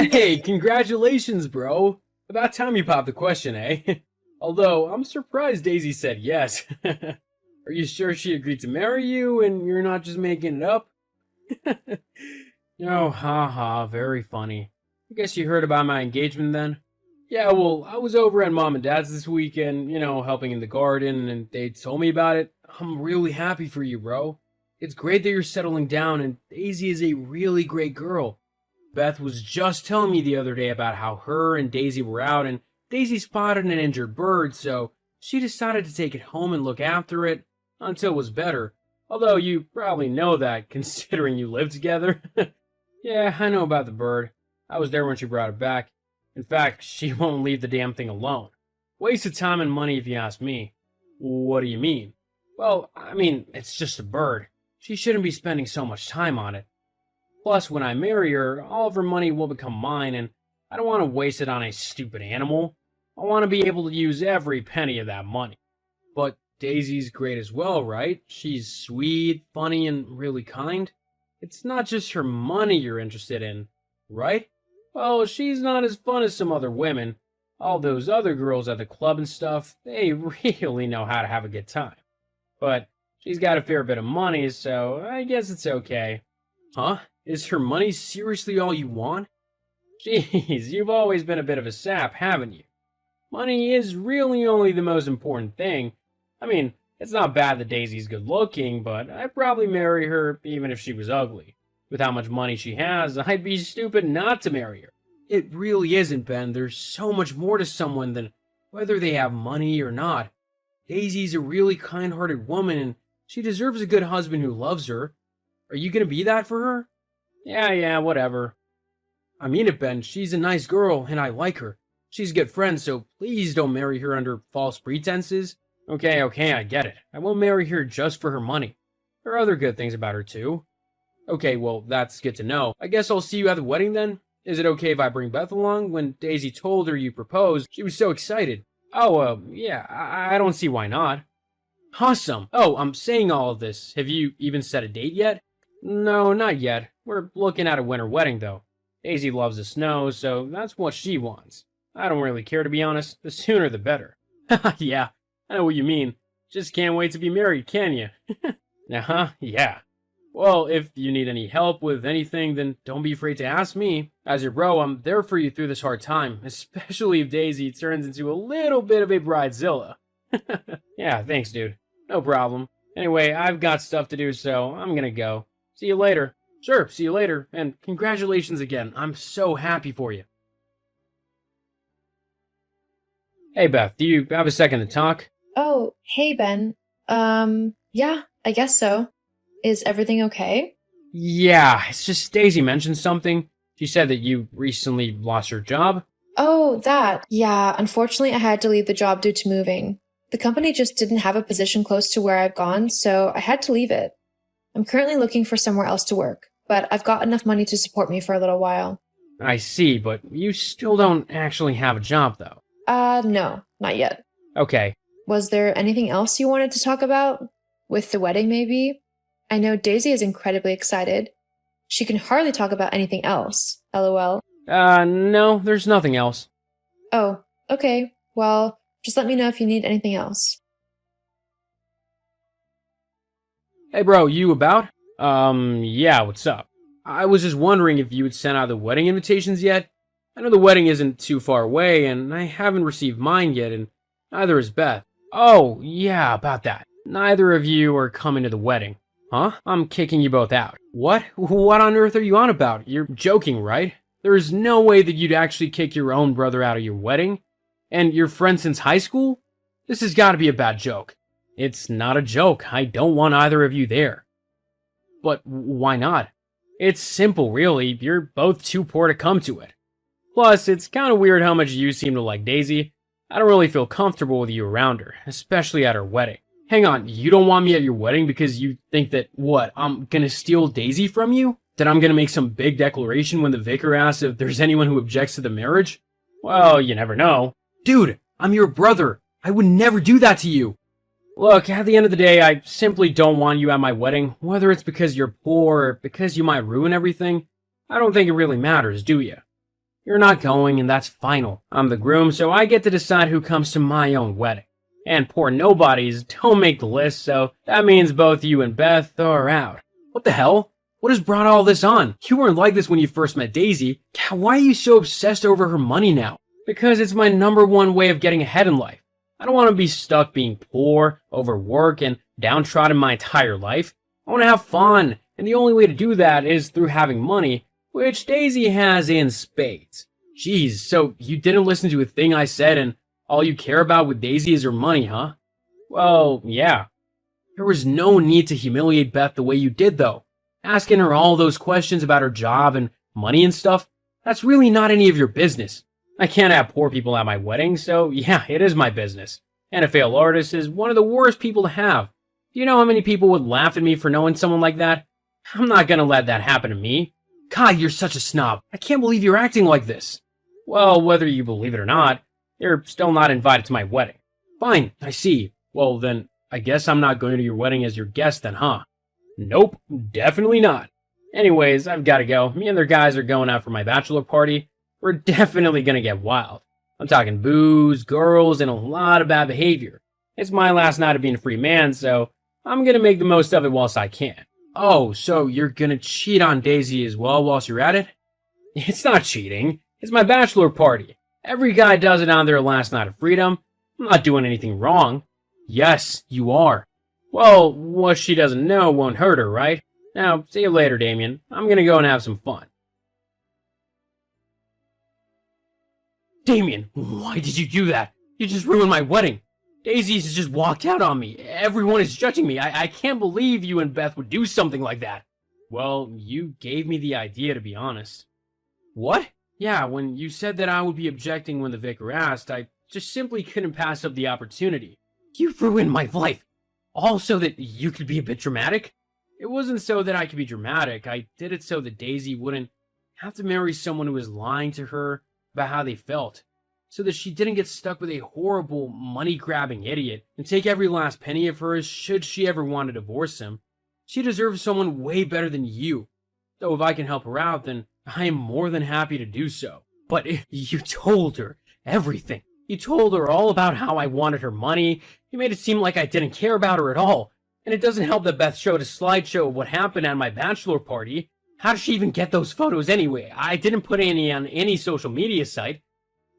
Hey, congratulations, bro. About time you popped the question, eh? Although, I'm surprised Daisy said yes. Are you sure she agreed to marry you and you're not just making it up? Oh, haha, very funny. I guess you heard about my engagement then? Yeah, well, I was over at mom and dad's this weekend, helping in the garden, and they told me about it. I'm really happy for you, bro. It's great that you're settling down, and Daisy is a really great girl. Beth was just telling me the other day about how her and Daisy were out, and Daisy spotted an injured bird, so she decided to take it home and look after it until it was better. Although you probably know that, considering you live together. Yeah, I know about the bird. I was there when she brought it back. In fact, she won't leave the damn thing alone. Waste of time and money if you ask me. What do you mean? Well, I mean, it's just a bird. She shouldn't be spending so much time on it. Plus, when I marry her, all of her money will become mine, and I don't want to waste it on a stupid animal. I want to be able to use every penny of that money. But Daisy's great as well, right? She's sweet, funny, and really kind. It's not just her money you're interested in, right? Well, she's not as fun as some other women. All those other girls at the club and stuff, they really know how to have a good time. But she's got a fair bit of money, so I guess it's okay. Huh? Is her money seriously all you want? Jeez, you've always been a bit of a sap, haven't you? Money is really only the most important thing. I mean, it's not bad that Daisy's good looking, but I'd probably marry her even if she was ugly. With how much money she has, I'd be stupid not to marry her. It really isn't, Ben. There's so much more to someone than whether they have money or not. Daisy's a really kind-hearted woman, and she deserves a good husband who loves her. Are you gonna be that for her? Yeah, whatever. I mean it, Ben. She's a nice girl, and I like her. She's a good friend, so please don't marry her under false pretenses. Okay, I get it. I won't marry her just for her money. There are other good things about her, too. Okay, well, that's good to know. I guess I'll see you at the wedding then? Is it okay if I bring Beth along? When Daisy told her you proposed, she was so excited. Oh, yeah, I don't see why not. Awesome. Oh, I'm saying all of this. Have you even set a date yet? No, not yet. We're looking at a winter wedding, though. Daisy loves the snow, so that's what she wants. I don't really care, to be honest. The sooner the better. Yeah, I know what you mean. Just can't wait to be married, can you? Yeah. Well, if you need any help with anything, then don't be afraid to ask me. As your bro, I'm there for you through this hard time, especially if Daisy turns into a little bit of a bridezilla. Yeah, thanks, dude. No problem. Anyway, I've got stuff to do, so I'm gonna go. See you later. Sure, see you later, and congratulations again. I'm so happy for you. Hey, Beth, do you have a second to talk? Oh, hey, Ben. Yeah, I guess so. Is everything okay? Yeah, it's just Daisy mentioned something. She said that you recently lost your job. Oh, that. Yeah, unfortunately, I had to leave the job due to moving. The company just didn't have a position close to where I've gone, so I had to leave it. I'm currently looking for somewhere else to work, but I've got enough money to support me for a little while. I see, but you still don't actually have a job, though. No, not yet. Okay. Was there anything else you wanted to talk about? With the wedding, maybe? I know Daisy is incredibly excited. She can hardly talk about anything else, lol. No, there's nothing else. Oh, okay. Well, just let me know if you need anything else. Hey, bro, you about? Yeah, what's up? I was just wondering if you had sent out the wedding invitations yet. I know the wedding isn't too far away, and I haven't received mine yet, and neither has Beth. Oh, yeah, about that. Neither of you are coming to the wedding. Huh? I'm kicking you both out. What? What on earth are you on about? You're joking, right? There is no way that you'd actually kick your own brother out of your wedding? And you're friends since high school? This has got to be a bad joke. It's not a joke. I don't want either of you there. But why not? It's simple, really. You're both too poor to come to it. Plus, it's kind of weird how much you seem to like Daisy. I don't really feel comfortable with you around her, especially at her wedding. Hang on, you don't want me at your wedding because you think that, what, I'm gonna steal Daisy from you? That I'm gonna make some big declaration when the vicar asks if there's anyone who objects to the marriage? Well, you never know. Dude, I'm your brother. I would never do that to you. Look, at the end of the day, I simply don't want you at my wedding, whether it's because you're poor or because you might ruin everything. I don't think it really matters, do you? You're not going, and that's final. I'm the groom, so I get to decide who comes to my own wedding. And poor nobodies don't make the list, so that means both you and Beth are out. What the hell? What has brought all this on? You weren't like this when you first met Daisy. Why are you so obsessed over her money now? Because it's my #1 way of getting ahead in life. I don't want to be stuck being poor, overworked, and downtrodden my entire life. I want to have fun, and the only way to do that is through having money, which Daisy has in spades. Jeez, so you didn't listen to a thing I said, and all you care about with Daisy is her money, huh? Well, yeah. There was no need to humiliate Beth the way you did, though. Asking her all those questions about her job and money and stuff, that's really not any of your business. I can't have poor people at my wedding, so yeah, it is my business. And a failed artist is one of the worst people to have. Do you know how many people would laugh at me for knowing someone like that? I'm not gonna let that happen to me. God, you're such a snob. I can't believe you're acting like this. Well, whether you believe it or not, you're still not invited to my wedding. Fine, I see. Well, then, I guess I'm not going to your wedding as your guest then, huh? Nope, definitely not. Anyways, I've gotta go. Me and their guys are going out for my bachelor party. We're definitely gonna get wild. I'm talking booze, girls, and a lot of bad behavior. It's my last night of being a free man, so I'm gonna make the most of it whilst I can. Oh, so you're gonna cheat on Daisy as well whilst you're at it? It's not cheating. It's my bachelor party. Every guy does it on their last night of freedom. I'm not doing anything wrong. Yes, you are. Well, what she doesn't know won't hurt her, right? Now, see you later, Damien. I'm gonna go and have some fun. Damien, why did you do that? You just ruined my wedding. Daisy's just walked out on me. Everyone is judging me. I can't believe you and Beth would do something like that. Well, you gave me the idea, to be honest. What? Yeah, when you said that I would be objecting when the vicar asked, I just simply couldn't pass up the opportunity. You ruined my life. All so that you could be a bit dramatic? It wasn't so that I could be dramatic. I did it so that Daisy wouldn't have to marry someone who was lying to her about how they felt, so that she didn't get stuck with a horrible, money-grabbing idiot and take every last penny of hers should she ever want to divorce him. She deserves someone way better than you. Though if I can help her out, then I am more than happy to do so. But you told her everything. You told her all about how I wanted her money. You made it seem like I didn't care about her at all. And it doesn't help that Beth showed a slideshow of what happened at my bachelor party. How did she even get those photos anyway? I didn't put any on any social media site.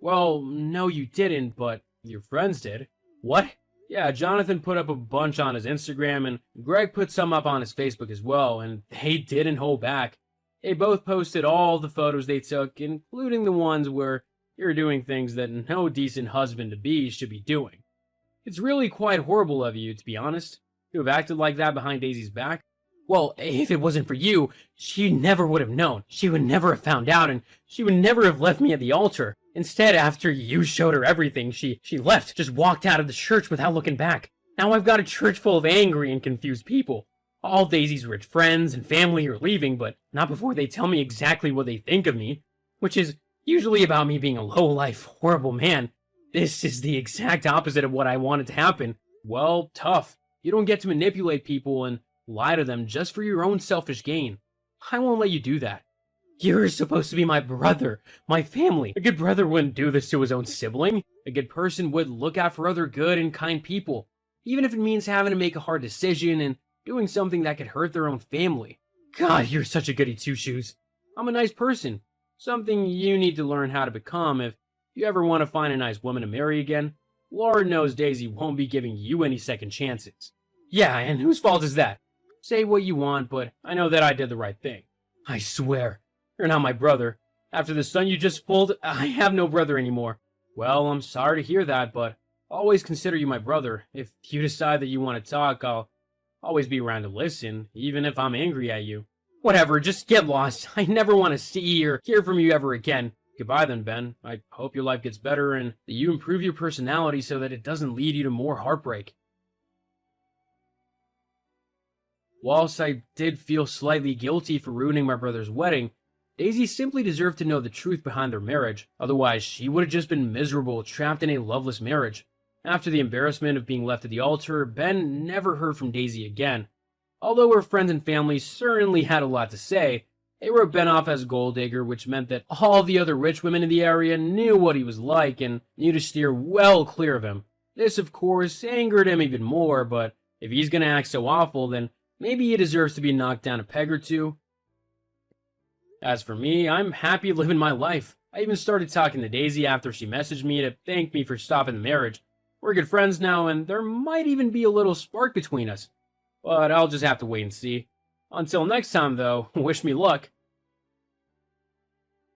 Well, no you didn't, but your friends did. What? Yeah, Jonathan put up a bunch on his Instagram, and Greg put some up on his Facebook as well, and they didn't hold back. They both posted all the photos they took, including the ones where you're doing things that no decent husband-to-be should be doing. It's really quite horrible of you, to be honest, to have acted like that behind Daisy's back. Well, if it wasn't for you, she never would have known. She would never have found out, and she would never have left me at the altar. Instead, after you showed her everything, she left, just walked out of the church without looking back. Now I've got a church full of angry and confused people. All Daisy's rich friends and family are leaving, but not before they tell me exactly what they think of me, which is usually about me being a low-life, horrible man. This is the exact opposite of what I wanted to happen. Well, tough. You don't get to manipulate people and lie to them just for your own selfish gain. I won't let you do that. You're supposed to be my brother, my family. A good brother wouldn't do this to his own sibling. A good person would look out for other good and kind people, even if it means having to make a hard decision and doing something that could hurt their own family. God, you're such a goody two-shoes. I'm a nice person. Something you need to learn how to become if you ever want to find a nice woman to marry again. Lord knows Daisy won't be giving you any second chances. Yeah, and whose fault is that? Say what you want, but I know that I did the right thing. I swear, you're not my brother. After the son you just pulled, I have no brother anymore. Well, I'm sorry to hear that, but I'll always consider you my brother. If you decide that you want to talk, I'll always be around to listen, even if I'm angry at you. Whatever, just get lost. I never want to see or hear from you ever again. Goodbye then, Ben. I hope your life gets better and that you improve your personality so that it doesn't lead you to more heartbreak. Whilst I did feel slightly guilty for ruining my brother's wedding, Daisy simply deserved to know the truth behind their marriage. Otherwise, she would have just been miserable, trapped in a loveless marriage. After the embarrassment of being left at the altar, Ben never heard from Daisy again. Although her friends and family certainly had a lot to say, They wrote Ben off as a gold digger, which meant that all the other rich women in the area knew what he was like and knew to steer well clear of him. This, of course, angered him even more, but if he's gonna act so awful, then maybe he deserves to be knocked down a peg or two. As for me, I'm happy living my life. I even started talking to Daisy after she messaged me to thank me for stopping the marriage. We're good friends now, and there might even be a little spark between us. But I'll just have to wait and see. Until next time, though, wish me luck.